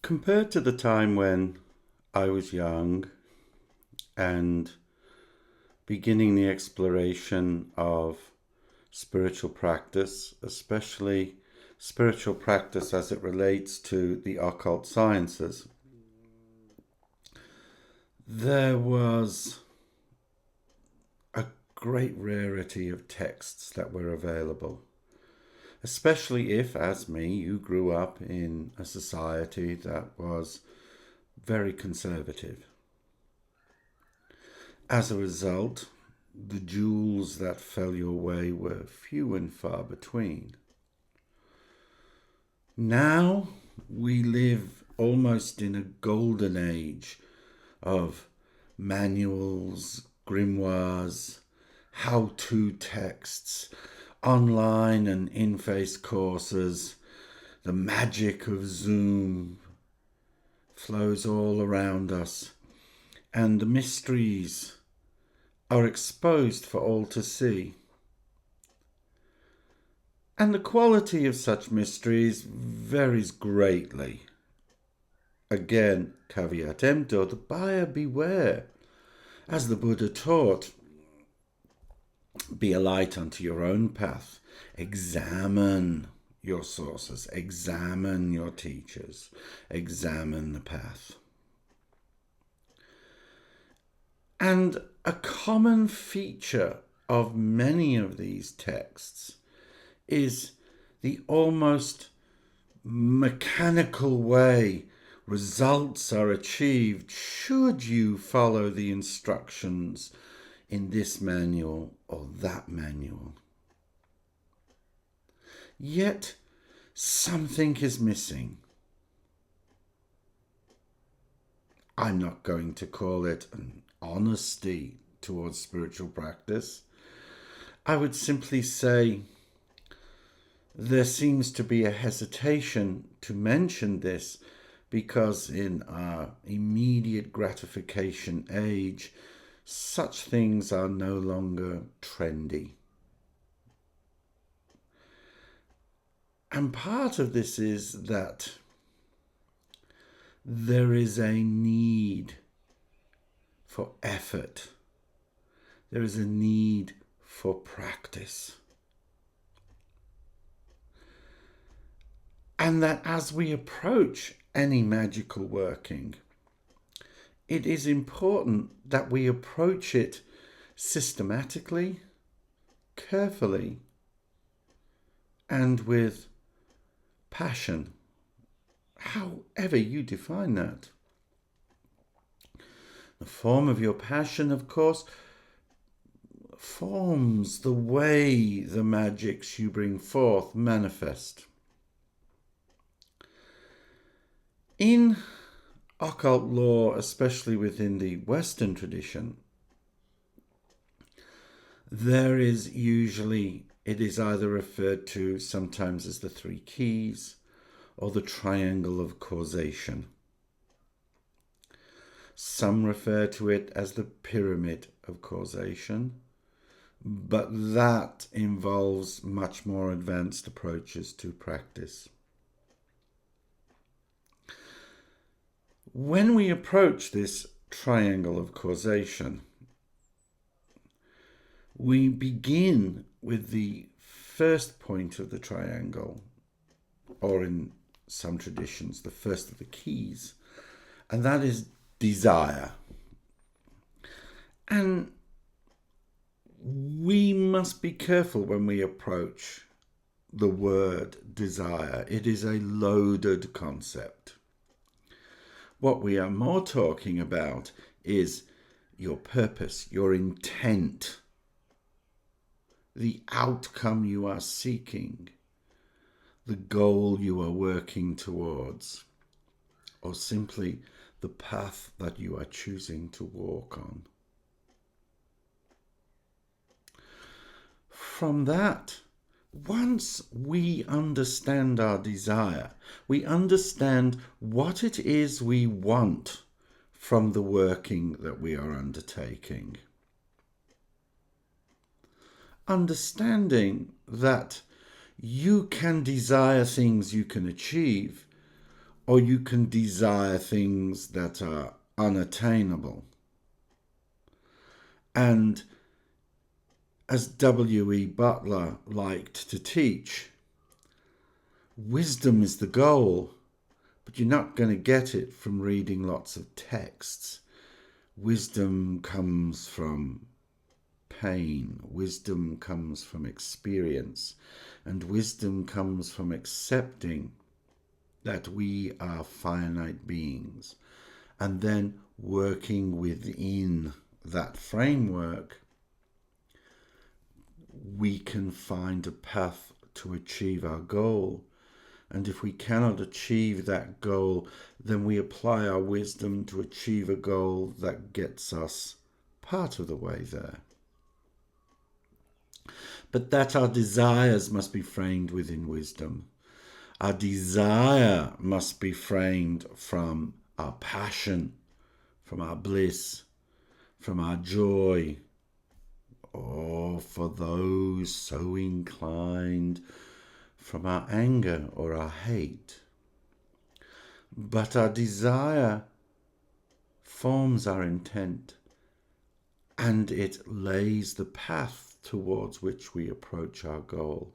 Compared to the time when I was young and beginning the exploration of spiritual practice, especially spiritual practice as it relates to the occult sciences, there was a great rarity of texts that were available, especially if, as me, you grew up in a society that was very conservative. As a result, the jewels that fell your way were few and far between. Now we live almost in a golden age of manuals, grimoires, how-to texts, online and in-face courses. The magic of Zoom flows all around us, and the mysteries are exposed for all to see. And the quality of such mysteries varies greatly. Again, caveat emptor, the buyer beware. As the Buddha taught, be a light unto your own path. Examine your sources, examine your teachers, examine the path. And a common feature of many of these texts is the almost mechanical way results are achieved should you follow the instructions in this manual or that manual. Yet something is missing. I'm not going to call it an honesty towards spiritual practice. I would simply say there seems to be a hesitation to mention this because in our immediate gratification age, such things are no longer trendy. And part of this is that there is a need for effort. There is a need for practice. And that as we approach any magical working, it is important that we approach it systematically, carefully, and with passion, however you define that. The form of your passion, of course, forms the way the magics you bring forth manifest. In occult law, especially within the Western tradition, there is usually, it is either referred to sometimes as the three keys or the triangle of causation. Some refer to it as the Pyramid of Causation, but that involves much more advanced approaches to practice. When we approach this triangle of causation, we begin with the first point of the triangle, or in some traditions, the first of the keys, and that is desire. And we must be careful when we approach the word desire. It is a loaded concept. What we are more talking about is your purpose, your intent, the outcome you are seeking, the goal you are working towards, or simply the path that you are choosing to walk on. From that, once we understand our desire, we understand what it is we want from the working that we are undertaking. Understanding that you can desire things you can achieve, or you can desire things that are unattainable. And as W.E. Butler liked to teach, wisdom is the goal, but you're not going to get it from reading lots of texts. Wisdom comes from pain. Wisdom comes from experience. And wisdom comes from accepting that we are finite beings, and then working within that framework, we can find a path to achieve our goal. And if we cannot achieve that goal, then we apply our wisdom to achieve a goal that gets us part of the way there. But that our desires must be framed within wisdom. Our desire must be framed from our passion, from our bliss, from our joy, or for those so inclined, from our anger or our hate. But our desire forms our intent, and it lays the path towards which we approach our goal.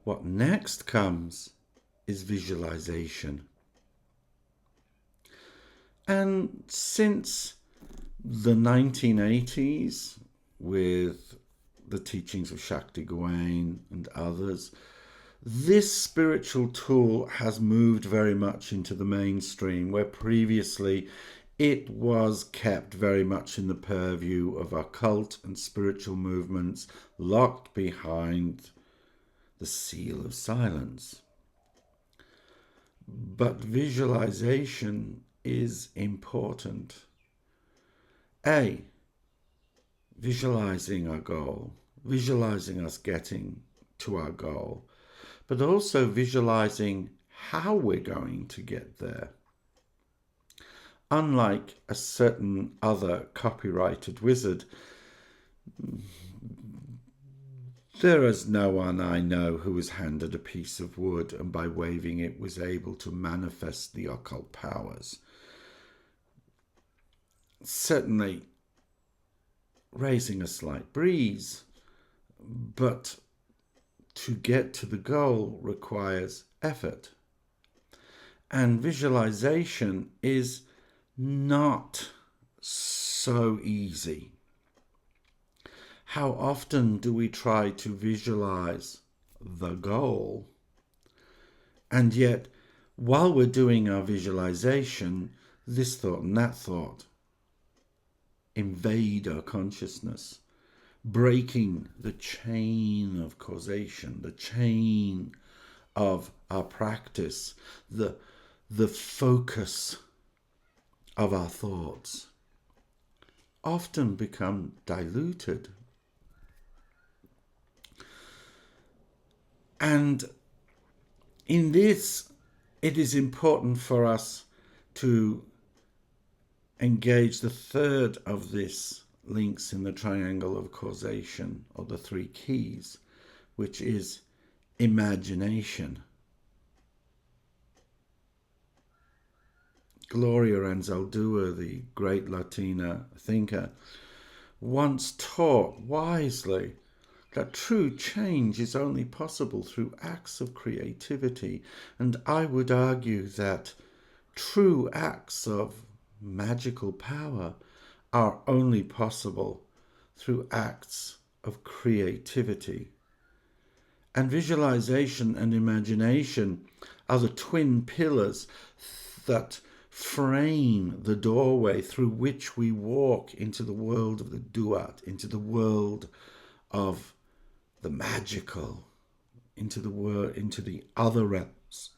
What next comes is visualization. And since the 1980s, with the teachings of Shakti Gawain and others, this spiritual tool has moved very much into the mainstream, where previously it was kept very much in the purview of occult and spiritual movements, locked behind the seal of silence. But visualization is important. Visualizing our goal, visualizing us getting to our goal, but also visualizing how we're going to get there. Unlike a certain other copyrighted wizard, there is no one I know who was handed a piece of wood and by waving it was able to manifest the occult powers. Certainly raising a slight breeze, but to get to the goal requires effort. And visualization is not so easy. How often do we try to visualize the goal? And yet, while we're doing our visualization, this thought and that thought invade our consciousness, breaking the chain of causation, the chain of our practice, the focus of our thoughts, often become diluted. And in this, it is important for us to engage the third of this links in the triangle of causation, or the three keys, which is imagination. Gloria Anzaldúa, the great Latina thinker, once taught wisely that true change is only possible through acts of creativity. And I would argue that true acts of magical power are only possible through acts of creativity. And visualization and imagination are the twin pillars that frame the doorway through which we walk into the world of the duat, into the world of the magical, into the other realms.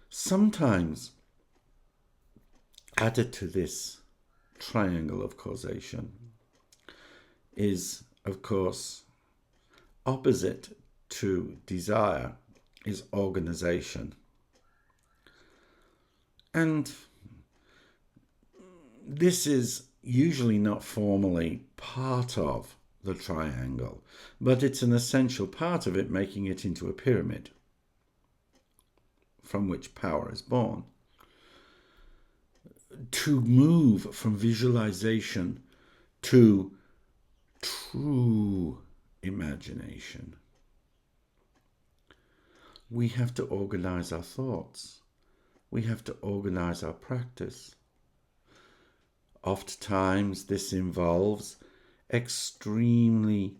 Sometimes, added to this triangle of causation, is, of course, opposite to desire, is organization. And this is usually not formally part of the triangle, but it's an essential part of it, making it into a pyramid from which power is born. To move from visualization to true imagination, we have to organize our thoughts. We have to organize our practice. Oftentimes this involves extremely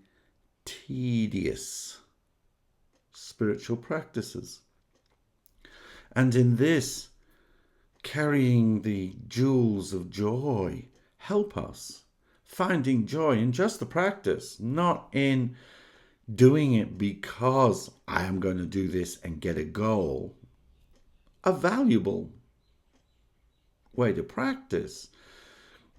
tedious spiritual practices. And in this, carrying the jewels of joy help us. Finding joy in just the practice, not in doing it because I am going to do this and get a goal. A valuable way to practice,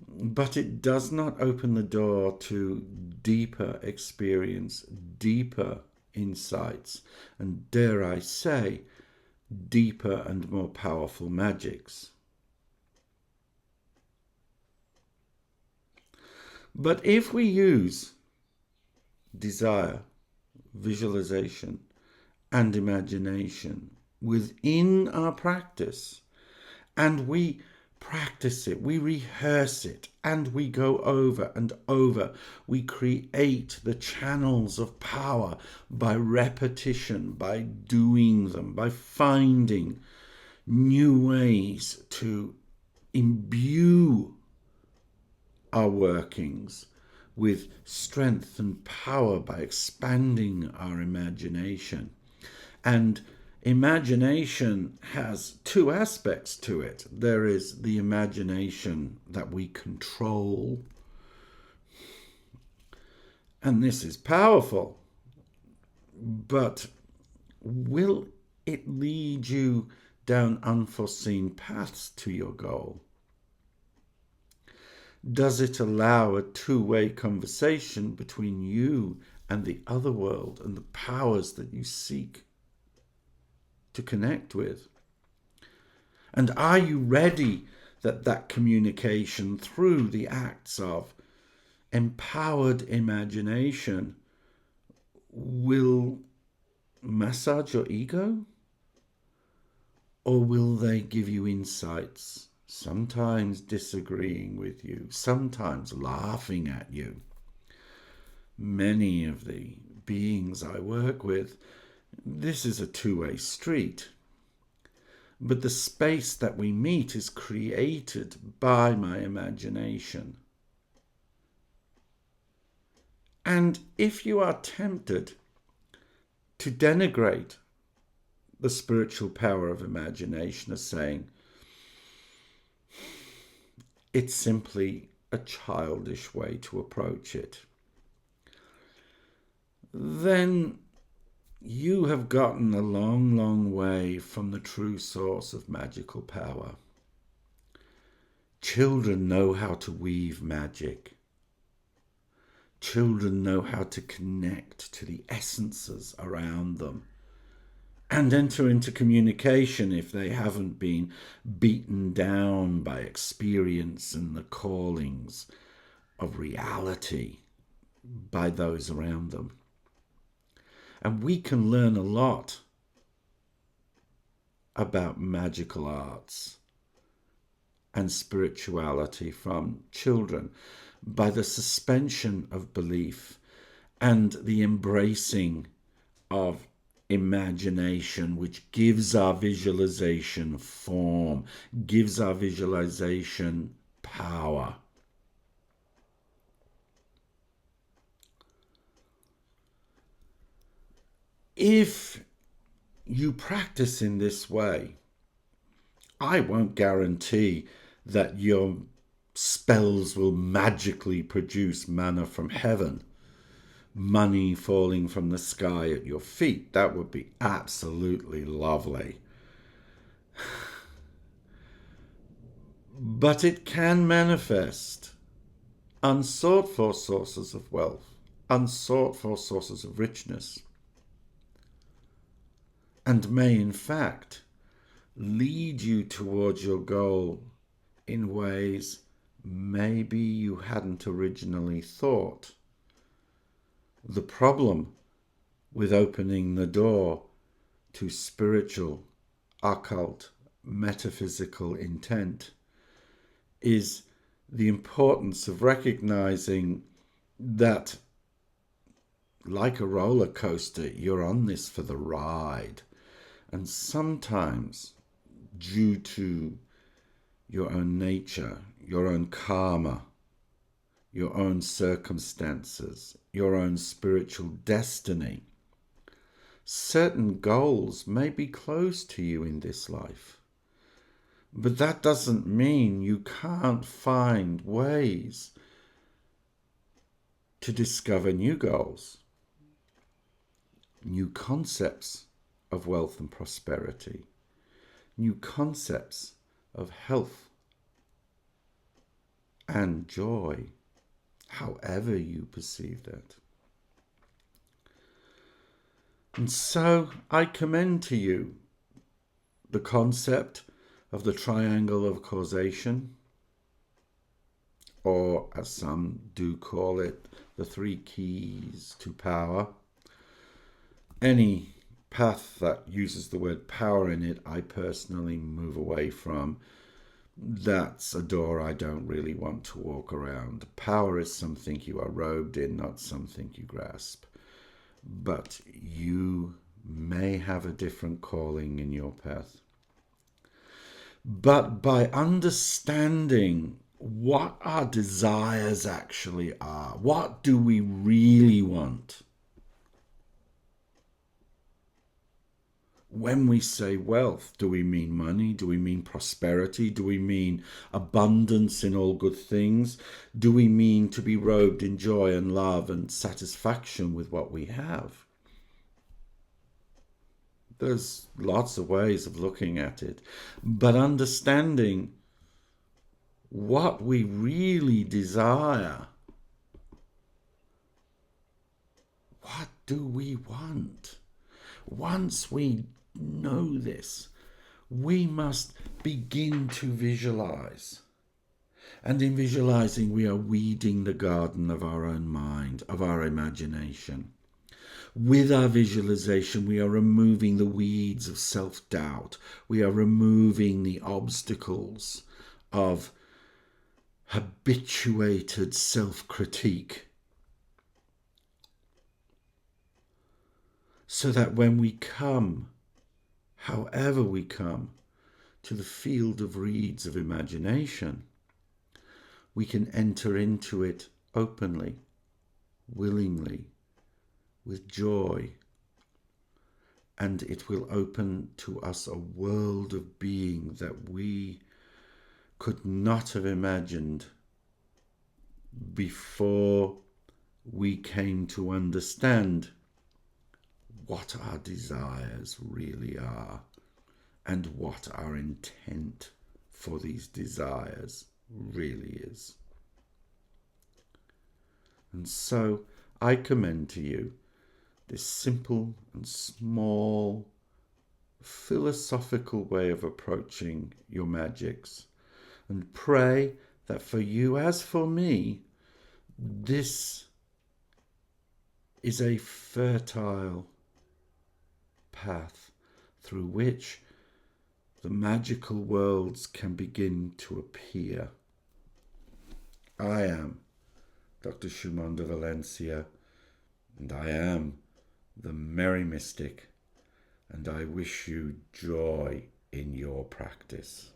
but it does not open the door to deeper experience, deeper insights, and dare I say, deeper and more powerful magics. But if we use desire, visualization, and imagination within our practice, and we practice it, we rehearse it, and we go over and over, we create the channels of power by repetition, by doing them, by finding new ways to imbue our workings with strength and power by expanding our imagination. And imagination has two aspects to it. There is the imagination that we control, and this is powerful, but will it lead you down unforeseen paths to your goal? Does it allow a two-way conversation between you and the other world and the powers that you seek to connect with? And are you ready that that communication through the acts of empowered imagination will massage your ego? Or will they give you insights, sometimes disagreeing with you, sometimes laughing at you? Many of the beings I work with, this is a two-way street. But the space that we meet is created by my imagination. And if you are tempted to denigrate the spiritual power of imagination as saying, it's simply a childish way to approach it, then you have gotten a long, long way from the true source of magical power. Children know how to weave magic. Children know how to connect to the essences around them and enter into communication if they haven't been beaten down by experience and the callings of reality by those around them. And we can learn a lot about magical arts and spirituality from children by the suspension of belief and the embracing of imagination, which gives our visualization form, gives our visualization power. If you practice in this way, I won't guarantee that your spells will magically produce manna from heaven, money falling from the sky at your feet. That would be absolutely lovely. But it can manifest unsought for sources of wealth, unsought for sources of richness, and may in fact lead you towards your goal in ways maybe you hadn't originally thought The problem with opening the door to spiritual, occult, metaphysical intent is the importance of recognizing that, like a roller coaster, you're on this for the ride. And sometimes, due to your own nature, your own karma, your own circumstances, your own spiritual destiny, certain goals may be close to you in this life. But that doesn't mean you can't find ways to discover new goals, new concepts of wealth and prosperity, new concepts of health and joy, however you perceive that. And so I commend to you the concept of the triangle of causation, or as some do call it, the three keys to power. Any path that uses the word power in it, I personally move away from. That's a door I don't really want to walk around. Power is something you are robed in, not something you grasp. But you may have a different calling in your path. But by understanding what our desires actually are, what do we really want? When we say wealth, do we mean money? Do we mean prosperity? Do we mean abundance in all good things? Do we mean to be robed in joy and love and satisfaction with what we have? There's lots of ways of looking at it, but understanding what we really desire. What do we want? Once we know this, we must begin to visualize. And in visualizing, we are weeding the garden of our own mind, of our imagination. With our visualization, we are removing the weeds of self-doubt. We are removing the obstacles of habituated self-critique. So that when we come, however we come, to the field of reeds of imagination, we can enter into it openly, willingly, with joy, and it will open to us a world of being that we could not have imagined before we came to understand what our desires really are and what our intent for these desires really is. And so I commend to you this simple and small philosophical way of approaching your magics, and pray that for you, as for me, this is a fertile path through which the magical worlds can begin to appear. I am Dr. Schumann de Valencia, and I am the Merry Mystic, and I wish you joy in your practice.